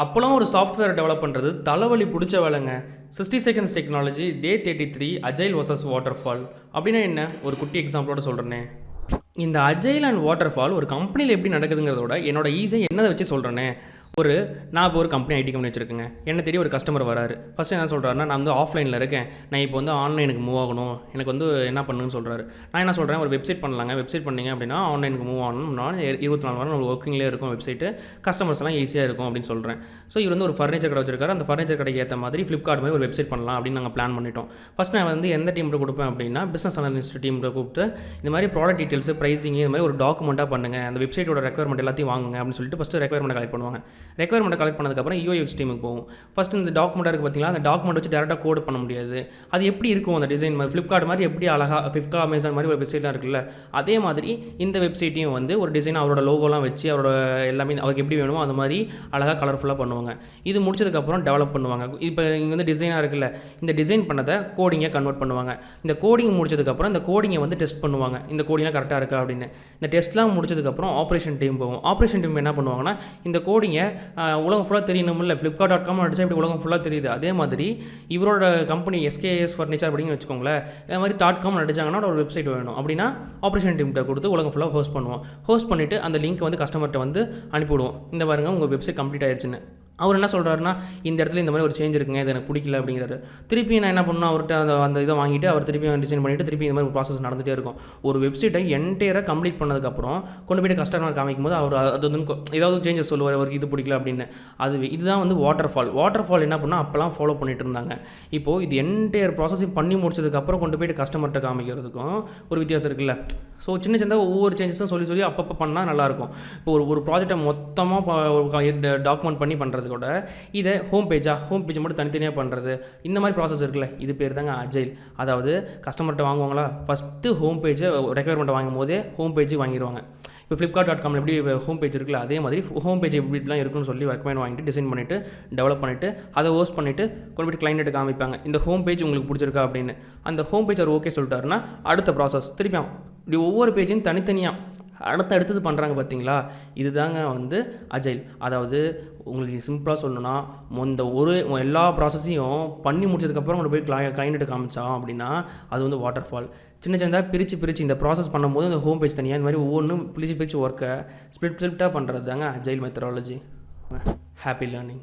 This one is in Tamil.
அப்போலாம் ஒரு சாஃப்ட்வேர் டெவலப் பண்ணுறது தலைவலி பிடிச்ச வேலைங்க. 60 செகண்ட்ஸ் டெக்னாலஜி, டே 33, அஜைல் வர்சஸ் வாட்டர்ஃபால். அப்படின்னா என்ன? ஒரு குட்டி எக்ஸாம்பிளோட சொல்கிறேனே. இந்த அஜைல் அண்ட் வாட்டர்ஃபால் ஒரு கம்பெனியில் எப்படி நடக்குதுங்கிறத விட என்னோட ஈஸியாக என்னதை வச்சு சொல்கிறேனே. நான் இப்போ ஒரு கம்பெனி ஐடி கம்பெனி வச்சுருக்கேங்க. என்ன தேடி ஒரு கஸ்டமர் வராரு. ஃபஸ்ட்டு என்ன சொல்கிறாருன்னா, நான் வந்து ஆஃப்லைனில் இருக்கேன், நான் இப்போ வந்து ஆன்லைனுக்கு மூவ் ஆகணும், எனக்கு வந்து என்ன பண்ணுன்னு சொல்கிறாரு. நான் என்ன சொல்கிறேன், ஒரு வெப்சைட் பண்ணலாங்க. வெப்சைட் பண்ணிங்க அப்படின்னா ஆன்லைனுக்கு மூவ் ஆகணும்னா 24 வாரம் நம்ம ஒர்க்கிங்லேயே இருக்கும் வெப்சைட்டு, கஸ்டமர்ஸ் எல்லாம் ஈஸியாக இருக்கும் அப்படின்னு சொல்கிறேன். ஸோ இவர் வந்து ஒரு ஃபர்னிச்சர் கடை வச்சிருக்காரு. அந்த ஃபர்னிச்சர் கடைக்கு ஏற்ற மாதிரி ஃப்ளிப்கார்ட் மாதிரி ஒரு வெப்சைட் பண்ணலாம் அப்படின்னு நாங்கள் பிளான் பண்ணிட்டோம். ஃபஸ்ட் நான் வந்து எந்த டீமில் கொடுப்பேன் அப்படின்னா, பிஸ்னஸ் அனலிஸ்ட் டீமில் கூப்பிட்டு இந்த மாதிரி ப்ராடக்ட் டீட்டெயில்ஸ், ப்ரைஸிங், இந்த மாதிரி ஒரு டாக்குமெண்ட்டாக பண்ணுங்கள், அந்த வெப்சைட்டோட ரெக்யர்மெண்ட் எல்லாத்தையும் வாங்குங்க அப்படின்னு சொல்லிட்டு ஃபஸ்ட்டு ரெக்யர்மெண்ட் கலெக்ட் பண்ணுவாங்க. ரெக்யர்மெண்ட் கலெக்ட் பண்ணதுக்கப்புறம் யூஎக்ஸ் டீமுக்கு போகும். ஃபஸ்ட்டு இந்த டாக்குமெண்ட் இருக்குது பார்த்தீங்களா, அந்த டாக்குமெண்ட் வச்சு டேரெக்டாக கோட் பண்ண முடியாது. அது எப்படி இருக்கும் அந்த டிசைன் மாதிரி ஃப்ளிப்கார்ட் மாதிரி எப்படி அழகாக ஃப்ளிப்கார்ட் அமேசான் மாதிரி ஒரு வெப்சைட்லாம் இருக்குல்ல, அதே மாதிரி இந்த வெப்சைட்டையும் வந்து ஒரு டிசைன் அவரோட லோகோலாம் வச்சு அவரோட எல்லாமே அவருக்கு எப்படி வேணுமோ அந்த மாதிரி அழகாக கலர்ஃபுல்லாக பண்ணுவாங்க. இது முடிச்சதுக்கப்புறம் டெவலப் பண்ணுவாங்க. இப்போ இங்கே வந்து டிசைனாக இருக்குல்ல, இந்த டிசைன் பண்ணதை கோடிங்கை கன்வெர்ட் பண்ணுவாங்க. இந்த கோடிங் முடிச்சதுக்கப்புறம் இந்த கோடிங்கை வந்து டெஸ்ட் பண்ணுவாங்க, இந்த கோடிங்லாம் கரெக்டாக இருக்கா அப்படின்னு. இந்த டெஸ்ட்லாம் முடிச்சதுக்கப்புறம் ஆப்ரேஷன் டீம் போகும். ஆப்ரேஷன் டீம் என்ன பண்ணுவாங்கன்னா, இந்த கோடிங்கை உலகம் ஃபுல்லாக தெரியணும்ல, ஃப்ளிப்கார்ட்.com அடிச்சா இப்படி உலகம் ஃபுல்லாக தெரியுது. அதே மாதிரி இவரோட கம்பெனி எஸ்கேஎஸ் ஃபர்னிச்சர் அப்படின்னு வச்சுக்கோங்களேன், அதே மாதிரி .com அடிச்சாங்கன்னா ஒரு வெப்சைட் வேணும் அப்படின்னா ஆப்ரேஷன் டீம்கிட்ட கொடுத்து உலகம் ஃபுல்லாக ஹோஸ்ட் பண்ணுவோம். ஹோஸ்ட் பண்ணிவிட்டு அந்த லிங்க் வந்து கஸ்டமர்கிட்ட வந்து அனுப்பிவிடுவோம். இந்த பாருங்க உங்கள் வெப்சைட் கம்ப்ளீட் ஆயிடுச்சுன்னு. அவர் என்ன சொல்கிறாருன்னா, இந்த இடத்துல இந்த மாதிரி ஒரு சேஞ்ச் இருக்குங்க, இது எனக்கு பிடிக்கல அப்படிங்கிறாரு. திருப்பி நான் என்ன பண்ணணும், அவர்கிட்ட அந்த இதை வாங்கிட்டு அவர் திருப்பி டிசைன் பண்ணிவிட்டு திருப்பி இந்த மாதிரி ஒரு ப்ராசஸ் நடந்துகிட்டே இருக்கும். ஒரு வெப்சைட்டை என்டையராக கம்ப்ளீட் பண்ணதுக்கப்புறம் கொண்டு போய்ட்டு கஸ்டமர் காமிக்கும் போது அவர் அது வந்து ஏதாவது சேஞ்சஸ் சொல்லுவார், அவருக்கு இது பிடிக்கல அப்படின்னு. இதுதான் வந்து வாட்டர் ஃபால் என்ன பண்ணால் அப்போல்லாம் ஃபாலோ பண்ணிட்டு இருந்தாங்க. இப்போது இது என்டையர் ப்ராசஸிங் பண்ணி முடிச்சதுக்கப்புறம் கொண்டு போய்ட்டு கஸ்டமர்கிட்ட காமிக்கிறதுக்கும் ஒரு வித்தியாசம் இருக்குல்ல. ஸோ சின்ன ஒவ்வொரு சேஞ்சஸும் சொல்லி அப்பப்போ பண்ணால் நல்லாயிருக்கும். இப்போ ஒரு ப்ராஜெக்டை மொத்தமாக டாக்குமெண்ட் பண்ணி பண்ணுறது கூட இதை ஹோம் பேஜை மட்டும் தனித்தனியாக பண்ணுறது, இந்த மாதிரி ப்ராசஸ் இருக்குல்ல, இது பேர் தாங்க அஜைல். அதாவது கஸ்டமர்கிட்ட வாங்குவாங்களா, ஃபஸ்ட்டு ஹோம் பேஜை ரெக்யர்மெண்ட் வாங்கும் போதே ஹோம் பேஜ் வாங்கிடுவாங்க. இப்போ ஃப்ளிப்கார்ட்.com எப்படி ஹோம் பேஜ் இருக்குல்ல, அதே மாதிரி ஹோம் பேஜ் இப்படிலாம் இருக்குன்னு சொல்லி ரெக்கமெண்ட் வாங்கிட்டு டிசைன் பண்ணிவிட்டு டெவலப் பண்ணிவிட்டு அதை ஹோஸ்ட் பண்ணிவிட்டு கொண்டு போய்ட்டு கிளைண்ட்டு காமிப்பாங்க, இந்த ஹோம் பேஜ் உங்களுக்கு பிடிச்சிருக்கா அப்படின்னு. அந்த ஹோம் பேஜ் அவர் ஓகே சொல்லிட்டாருன்னா அடுத்த ப்ராசஸ் திருப்பி இப்படி ஒவ்வொரு பேஜையும் தனித்தனியாக அடுத்தது பண்ணுறாங்க பார்த்தீங்களா. இதுதாங்க வந்து அஜைல். அதாவது உங்களுக்கு சிம்பிளாக சொல்லணும்னா, எல்லா ப்ராசஸையும் பண்ணி முடிச்சதுக்கப்புறம் கொண்டு போய் கிளைண்ட்டு காமிச்சோம் அப்படின்னா அது வந்து வாட்டர்ஃபால். சின்னதாக பிரித்து இந்த ப்ராசஸ் பண்ணும்போது இந்த ஹோம் பேஜ் தனியாக இந்த மாதிரி ஒவ்வொன்றும் பிரித்து ஒர்க்கை ஸ்பிளிட்டாக பண்ணுறது தாங்க அஜைல் மெத்தடாலஜி. Happy learning.